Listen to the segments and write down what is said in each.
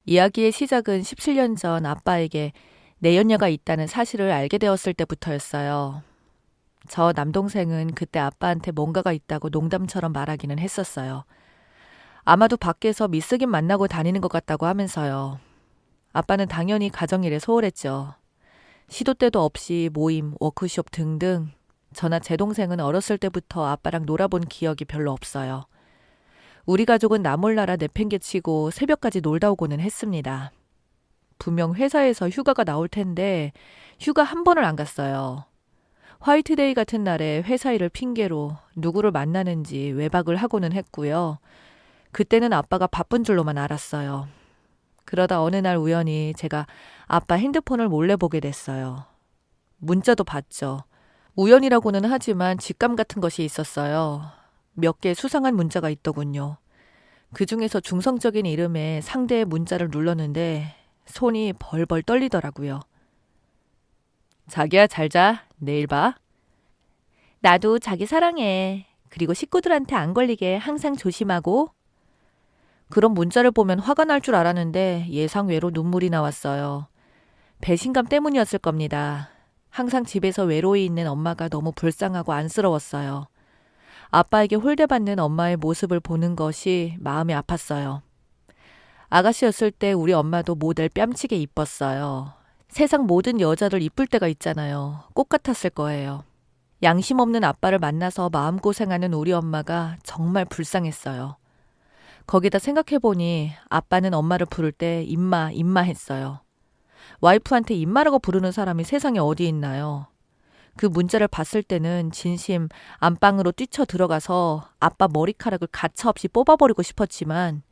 이야기의 시작은 17년 전 아빠에게 내연녀가 있다는 사실을 알게 되었을 때부터였어요. 저 남동생은 그때 아빠한테 뭔가가 있다고 농담처럼 말하기는 했었어요. 아마도 밖에서 미쓰긴 만나고 다니는 것 같다고 하면서요. 아빠는 당연히 가정일에 소홀했죠. 시도 때도 없이 모임, 워크숍 등등. 저나 제 동생은 어렸을 때부터 아빠랑 놀아본 기억이 별로 없어요. 우리 가족은 나 몰라라 내팽개치고 새벽까지 놀다 오고는 했습니다. 분명 회사에서 휴가가 나올 텐데 휴가 한 번을 안 갔어요. 화이트데이 같은 날에 회사 일을 핑계로 누구를 만나는지 외박을 하고는 했고요. 그때는 아빠가 바쁜 줄로만 알았어요. 그러다 어느 날 우연히 제가 아빠 핸드폰을 몰래 보게 됐어요. 문자도 봤죠. 우연이라고는 하지만 직감 같은 것이 있었어요. 몇 개 수상한 문자가 있더군요. 그 중에서 중성적인 이름의 상대의 문자를 눌렀는데 손이 벌벌 떨리더라고요. 자기야 잘 자. 내일 봐. 나도 자기 사랑해. 그리고 식구들한테 안 걸리게 항상 조심하고. 그런 문자를 보면 화가 날 줄 알았는데 예상외로 눈물이 나왔어요. 배신감 때문이었을 겁니다. 항상 집에서 외로이 있는 엄마가 너무 불쌍하고 안쓰러웠어요. 아빠에게 홀대받는 엄마의 모습을 보는 것이 마음이 아팠어요. 아가씨였을 때 우리 엄마도 모델 뺨치게 이뻤어요. 세상 모든 여자들 이쁠 때가 있잖아요. 꽃 같았을 거예요. 양심 없는 아빠를 만나서 마음고생하는 우리 엄마가 정말 불쌍했어요. 거기다 생각해보니 아빠는 엄마를 부를 때 임마, 임마 했어요. 와이프한테 임마라고 부르는 사람이 세상에 어디 있나요? 그 문자를 봤을 때는 진심 안방으로 뛰쳐 들어가서 아빠 머리카락을 가차없이 뽑아버리고 싶었지만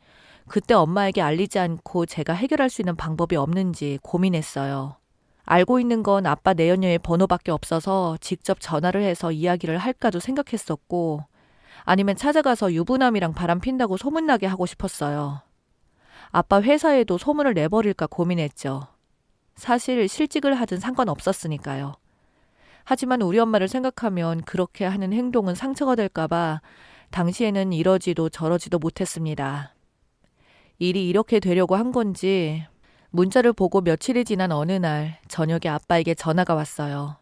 그때 엄마에게 알리지 않고 제가 해결할 수 있는 방법이 없는지 고민했어요. 알고 있는 건 아빠 내연녀의 번호밖에 없어서 직접 전화를 해서 이야기를 할까도 생각했었고 아니면 찾아가서 유부남이랑 바람핀다고 소문나게 하고 싶었어요. 아빠 회사에도 소문을 내버릴까 고민했죠. 사실 실직을 하든 상관없었으니까요. 하지만 우리 엄마를 생각하면 그렇게 하는 행동은 상처가 될까봐 당시에는 이러지도 저러지도 못했습니다. 일이 이렇게 되려고 한 건지 문자를 보고 며칠이 지난 어느 날 저녁에 아빠에게 전화가 왔어요.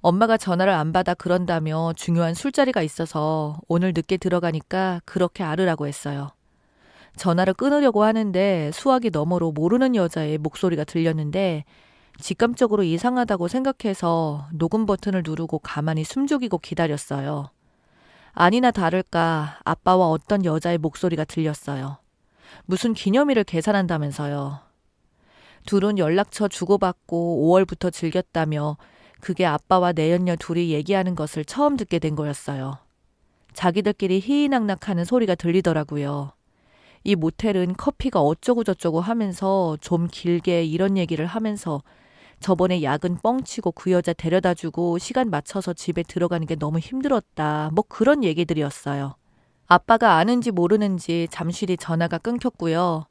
엄마가 전화를 안 받아 그런다며 중요한 술자리가 있어서 오늘 늦게 들어가니까 그렇게 알으라고 했어요. 전화를 끊으려고 하는데 수화기 너머로 모르는 여자의 목소리가 들렸는데 직감적으로 이상하다고 생각해서 녹음 버튼을 누르고 가만히 숨죽이고 기다렸어요. 아니나 다를까 아빠와 어떤 여자의 목소리가 들렸어요. 무슨 기념일을 계산한다면서요. 둘은 연락처 주고받고 5월부터 즐겼다며 그게 아빠와 내연녀 둘이 얘기하는 것을 처음 듣게 된 거였어요. 자기들끼리 희희낙낙하는 소리가 들리더라고요. 이 모텔은 커피가 어쩌고저쩌고 하면서 좀 길게 이런 얘기를 하면서 저번에 야근 뻥치고 그 여자 데려다주고 시간 맞춰서 집에 들어가는 게 너무 힘들었다. 뭐 그런 얘기들이었어요. 아빠가 아는지 모르는지 잠시 뒤 전화가 끊겼고요.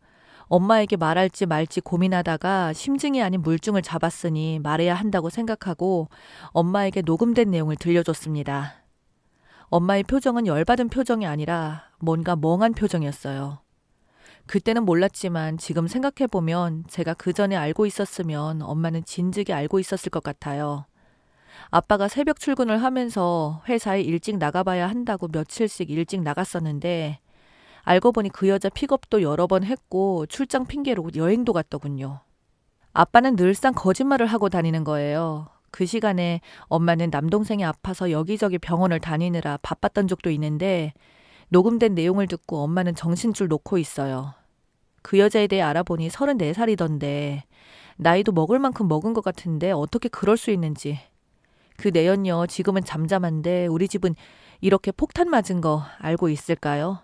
엄마에게 말할지 말지 고민하다가 심증이 아닌 물증을 잡았으니 말해야 한다고 생각하고 엄마에게 녹음된 내용을 들려줬습니다. 엄마의 표정은 열받은 표정이 아니라 뭔가 멍한 표정이었어요. 그때는 몰랐지만 지금 생각해보면 제가 그 전에 알고 있었으면 엄마는 진즉에 알고 있었을 것 같아요. 아빠가 새벽 출근을 하면서 회사에 일찍 나가봐야 한다고 며칠씩 일찍 나갔었는데 알고 보니 그 여자 픽업도 여러 번 했고 출장 핑계로 여행도 갔더군요. 아빠는 늘상 거짓말을 하고 다니는 거예요. 그 시간에 엄마는 남동생이 아파서 여기저기 병원을 다니느라 바빴던 적도 있는데 녹음된 내용을 듣고 엄마는 정신줄 놓고 있어요. 그 여자에 대해 알아보니 34살이던데 나이도 먹을 만큼 먹은 것 같은데 어떻게 그럴 수 있는지. 그 내연녀 지금은 잠잠한데 우리 집은 이렇게 폭탄 맞은 거 알고 있을까요?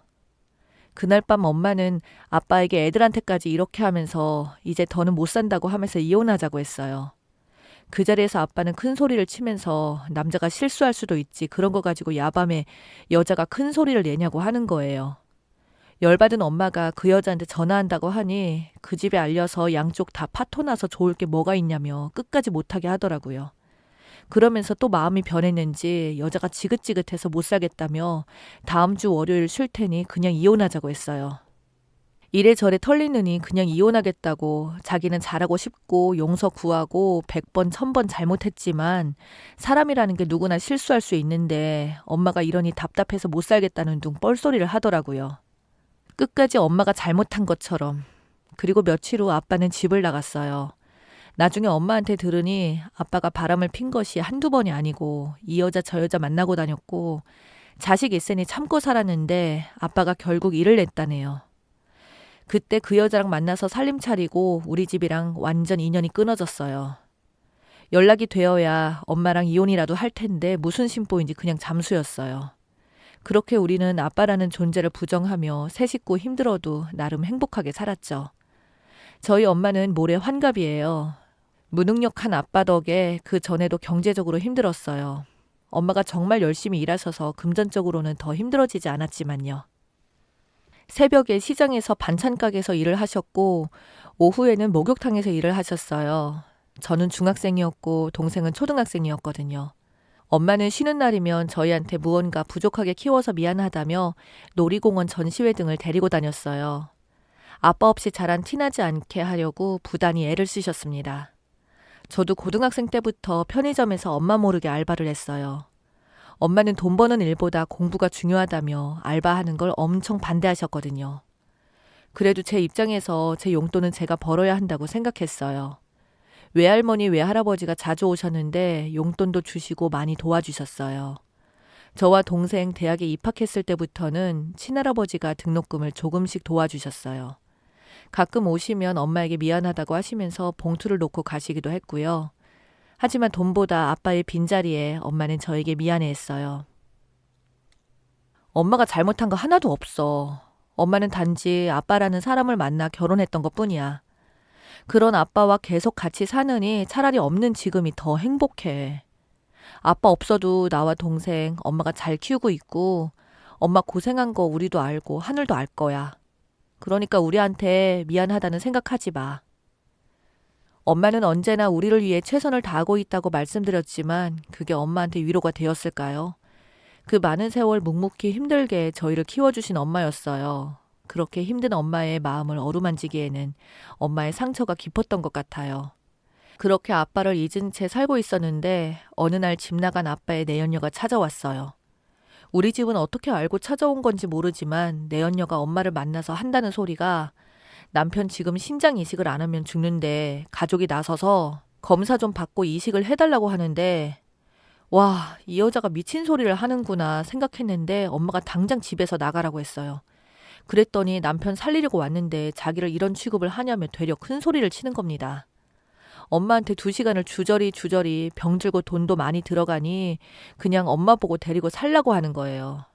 그날 밤 엄마는 아빠에게 애들한테까지 이렇게 하면서 이제 더는 못 산다고 하면서 이혼하자고 했어요. 그 자리에서 아빠는 큰 소리를 치면서 남자가 실수할 수도 있지 그런 거 가지고 야밤에 여자가 큰 소리를 내냐고 하는 거예요. 열받은 엄마가 그 여자한테 전화한다고 하니 그 집에 알려서 양쪽 다 파토나서 좋을 게 뭐가 있냐며 끝까지 못하게 하더라고요. 그러면서 또 마음이 변했는지 여자가 지긋지긋해서 못 살겠다며 다음 주 월요일 쉴 테니 그냥 이혼하자고 했어요. 이래저래 털리느니 그냥 이혼하겠다고 자기는 잘하고 싶고 용서 구하고 100번, 1000번 잘못했지만 사람이라는 게 누구나 실수할 수 있는데 엄마가 이러니 답답해서 못 살겠다는 둥 뻘소리를 하더라고요. 끝까지 엄마가 잘못한 것처럼. 그리고 며칠 후 아빠는 집을 나갔어요. 나중에 엄마한테 들으니 아빠가 바람을 핀 것이 한두 번이 아니고 이 여자 저 여자 만나고 다녔고 자식 있으니 참고 살았는데 아빠가 결국 일을 냈다네요. 그때 그 여자랑 만나서 살림 차리고 우리 집이랑 완전 인연이 끊어졌어요. 연락이 되어야 엄마랑 이혼이라도 할 텐데 무슨 심보인지 그냥 잠수였어요. 그렇게 우리는 아빠라는 존재를 부정하며 세 식구 힘들어도 나름 행복하게 살았죠. 저희 엄마는 모래 환갑이에요. 무능력한 아빠 덕에 그 전에도 경제적으로 힘들었어요. 엄마가 정말 열심히 일하셔서 금전적으로는 더 힘들어지지 않았지만요. 새벽에 시장에서 반찬 가게에서 일을 하셨고 오후에는 목욕탕에서 일을 하셨어요. 저는 중학생이었고 동생은 초등학생이었거든요. 엄마는 쉬는 날이면 저희한테 무언가 부족하게 키워서 미안하다며 놀이공원 전시회 등을 데리고 다녔어요. 아빠 없이 자란 티나지 않게 하려고 부단히 애를 쓰셨습니다. 저도 고등학생 때부터 편의점에서 엄마 모르게 알바를 했어요. 엄마는 돈 버는 일보다 공부가 중요하다며 알바하는 걸 엄청 반대하셨거든요. 그래도 제 입장에서 제 용돈은 제가 벌어야 한다고 생각했어요. 외할머니, 외할아버지가 자주 오셨는데 용돈도 주시고 많이 도와주셨어요. 저와 동생 대학에 입학했을 때부터는 친할아버지가 등록금을 조금씩 도와주셨어요. 가끔 오시면 엄마에게 미안하다고 하시면서 봉투를 놓고 가시기도 했고요. 하지만 돈보다 아빠의 빈자리에 엄마는 저에게 미안해했어요. 엄마가 잘못한 거 하나도 없어. 엄마는 단지 아빠라는 사람을 만나 결혼했던 것뿐이야. 그런 아빠와 계속 같이 사느니 차라리 없는 지금이 더 행복해. 아빠 없어도 나와 동생 엄마가 잘 키우고 있고 엄마 고생한 거 우리도 알고 하늘도 알 거야. 그러니까 우리한테 미안하다는 생각하지 마. 엄마는 언제나 우리를 위해 최선을 다하고 있다고 말씀드렸지만 그게 엄마한테 위로가 되었을까요? 그 많은 세월 묵묵히 힘들게 저희를 키워주신 엄마였어요. 그렇게 힘든 엄마의 마음을 어루만지기에는 엄마의 상처가 깊었던 것 같아요. 그렇게 아빠를 잊은 채 살고 있었는데 어느 날 집 나간 아빠의 내연녀가 찾아왔어요. 우리 집은 어떻게 알고 찾아온 건지 모르지만 내연녀가 엄마를 만나서 한다는 소리가 남편 지금 신장 이식을 안 하면 죽는데 가족이 나서서 검사 좀 받고 이식을 해달라고 하는데 와, 이 여자가 미친 소리를 하는구나 생각했는데 엄마가 당장 집에서 나가라고 했어요. 그랬더니 남편 살리려고 왔는데 자기를 이런 취급을 하냐며 되려 큰 소리를 치는 겁니다. 엄마한테 2시간을 주저리 병 들고 돈도 많이 들어가니 그냥 엄마 보고 데리고 살라고 하는 거예요.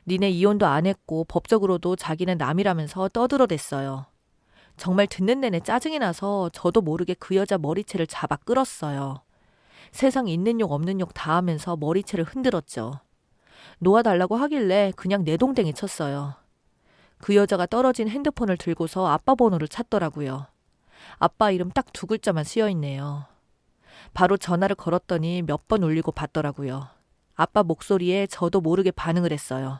니네 이혼도 안 했고 법적으로도 자기는 남이라면서 떠들어댔어요. 정말 듣는 내내 짜증이 나서 저도 모르게 그 여자 머리채를 잡아 끌었어요. 세상 있는 욕 없는 욕 다 하면서 머리채를 흔들었죠. 놓아달라고 하길래 그냥 내동댕이 쳤어요. 그 여자가 떨어진 핸드폰을 들고서 아빠 번호를 찾더라고요. 아빠 이름 딱 2글자만 쓰여있네요. 바로 전화를 걸었더니 몇 번 울리고 받더라고요. 아빠 목소리에 저도 모르게 반응을 했어요.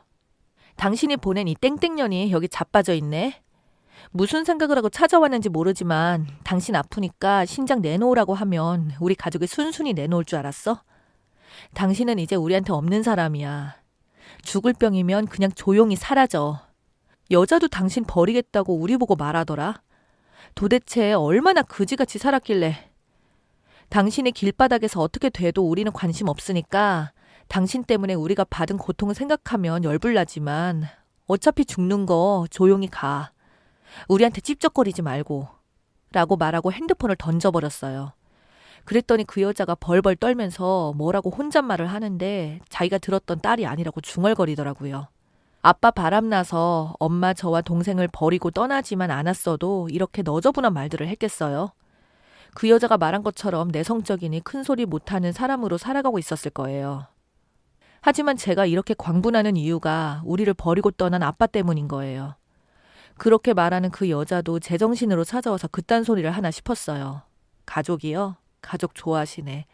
당신이 보낸 이 땡땡년이 여기 자빠져 있네. 무슨 생각을 하고 찾아왔는지 모르지만 당신 아프니까 신장 내놓으라고 하면 우리 가족이 순순히 내놓을 줄 알았어? 당신은 이제 우리한테 없는 사람이야. 죽을 병이면 그냥 조용히 사라져. 여자도 당신 버리겠다고 우리 보고 말하더라. 도대체 얼마나 그지같이 살았길래. 당신이 길바닥에서 어떻게 돼도 우리는 관심 없으니까 당신 때문에 우리가 받은 고통을 생각하면 열불나지만 어차피 죽는 거 조용히 가. 우리한테 찝쩍거리지 말고 라고 말하고 핸드폰을 던져버렸어요. 그랬더니 그 여자가 벌벌 떨면서 뭐라고 혼잣말을 하는데 자기가 들었던 딸이 아니라고 중얼거리더라고요. 아빠 바람나서 엄마 저와 동생을 버리고 떠나지만 않았어도 이렇게 너저분한 말들을 했겠어요. 그 여자가 말한 것처럼 내성적이니 큰소리 못하는 사람으로 살아가고 있었을 거예요. 하지만 제가 이렇게 광분하는 이유가 우리를 버리고 떠난 아빠 때문인 거예요. 그렇게 말하는 그 여자도 제정신으로 찾아와서 그딴 소리를 하나 싶었어요. 가족이요? 가족 좋아하시네.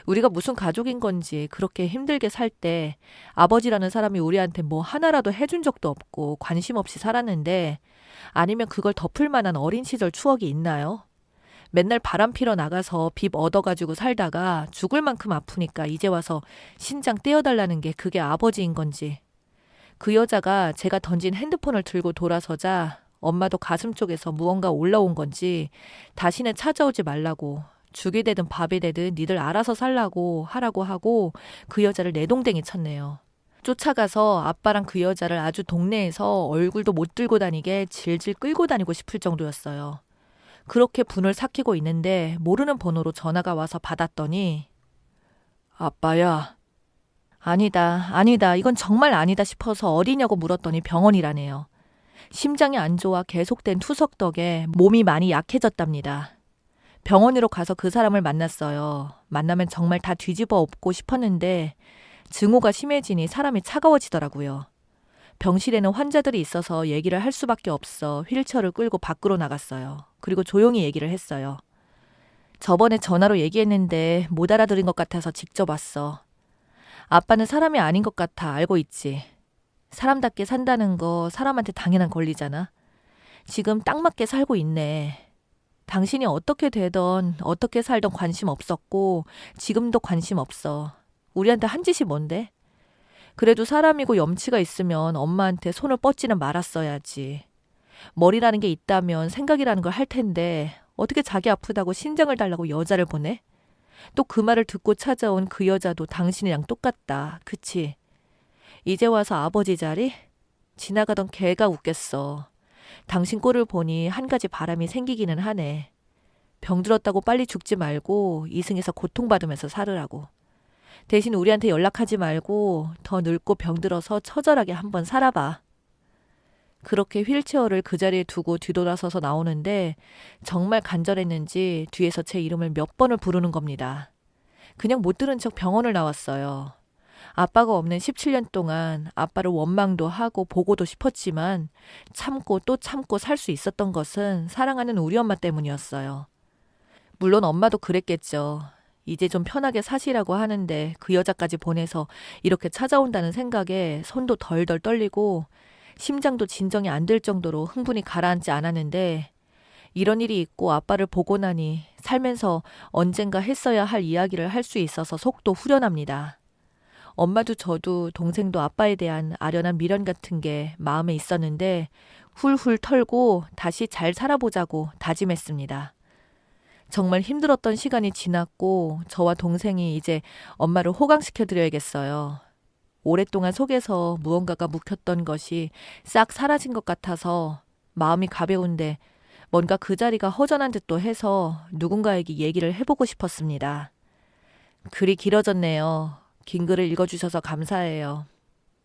우리가 무슨 가족인 건지 그렇게 힘들게 살 때 아버지라는 사람이 우리한테 뭐 하나라도 해준 적도 없고 관심 없이 살았는데 아니면 그걸 덮을 만한 어린 시절 추억이 있나요? 맨날 바람 피러 나가서 빚 얻어가지고 살다가 죽을 만큼 아프니까 이제 와서 신장 떼어달라는 게 그게 아버지인 건지. 그 여자가 제가 던진 핸드폰을 들고 돌아서자 엄마도 가슴 쪽에서 무언가 올라온 건지 다시는 찾아오지 말라고, 죽이 되든 밥이 되든 니들 알아서 살라고 하라고 하고 그 여자를 내동댕이 쳤네요. 쫓아가서 아빠랑 그 여자를 아주 동네에서 얼굴도 못 들고 다니게 질질 끌고 다니고 싶을 정도였어요. 그렇게 분을 삭히고 있는데 모르는 번호로 전화가 와서 받았더니 아빠야. 아니다, 아니다, 이건 정말 아니다 싶어서 어디냐고 물었더니 병원이라네요. 심장이 안 좋아 계속된 투석 덕에 몸이 많이 약해졌답니다. 병원으로 가서 그 사람을 만났어요. 만나면 정말 다 뒤집어 엎고 싶었는데 증오가 심해지니 사람이 차가워지더라고요. 병실에는 환자들이 있어서 얘기를 할 수밖에 없어 휠체어를 끌고 밖으로 나갔어요. 그리고 조용히 얘기를 했어요. 저번에 전화로 얘기했는데 못 알아들은 것 같아서 직접 왔어. 아빠는 사람이 아닌 것 같아 알고 있지. 사람답게 산다는 거 사람한테 당연한 권리잖아. 지금 딱 맞게 살고 있네. 당신이 어떻게 되던 어떻게 살던 관심 없었고 지금도 관심 없어. 우리한테 한 짓이 뭔데? 그래도 사람이고 염치가 있으면 엄마한테 손을 뻗지는 말았어야지. 머리라는 게 있다면 생각이라는 걸 할 텐데 어떻게 자기 아프다고 신장을 달라고 여자를 보내? 또 그 말을 듣고 찾아온 그 여자도 당신이랑 똑같다. 그치? 이제 와서 아버지 자리? 지나가던 개가 웃겠어. 당신 꼴을 보니 한 가지 바람이 생기기는 하네. 병들었다고 빨리 죽지 말고 이승에서 고통받으면서 살으라고. 대신 우리한테 연락하지 말고 더 늙고 병들어서 처절하게 한번 살아봐. 그렇게 휠체어를 그 자리에 두고 뒤돌아서서 나오는데 정말 간절했는지 뒤에서 제 이름을 몇 번을 부르는 겁니다. 그냥 못 들은 척 병원을 나왔어요. 아빠가 없는 17년 동안 아빠를 원망도 하고 보고도 싶었지만 참고 또 참고 살 수 있었던 것은 사랑하는 우리 엄마 때문이었어요. 물론 엄마도 그랬겠죠. 이제 좀 편하게 사시라고 하는데 그 여자까지 보내서 이렇게 찾아온다는 생각에 손도 덜덜 떨리고 심장도 진정이 안 될 정도로 흥분이 가라앉지 않았는데 이런 일이 있고 아빠를 보고 나니 살면서 언젠가 했어야 할 이야기를 할 수 있어서 속도 후련합니다. 엄마도 저도 동생도 아빠에 대한 아련한 미련 같은 게 마음에 있었는데 훌훌 털고 다시 잘 살아보자고 다짐했습니다. 정말 힘들었던 시간이 지났고 저와 동생이 이제 엄마를 호강시켜드려야겠어요. 오랫동안 속에서 무언가가 묵혔던 것이 싹 사라진 것 같아서 마음이 가벼운데 뭔가 그 자리가 허전한 듯도 해서 누군가에게 얘기를 해보고 싶었습니다. 글이 길어졌네요. 긴 글을 읽어주셔서 감사해요.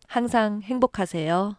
항상 행복하세요.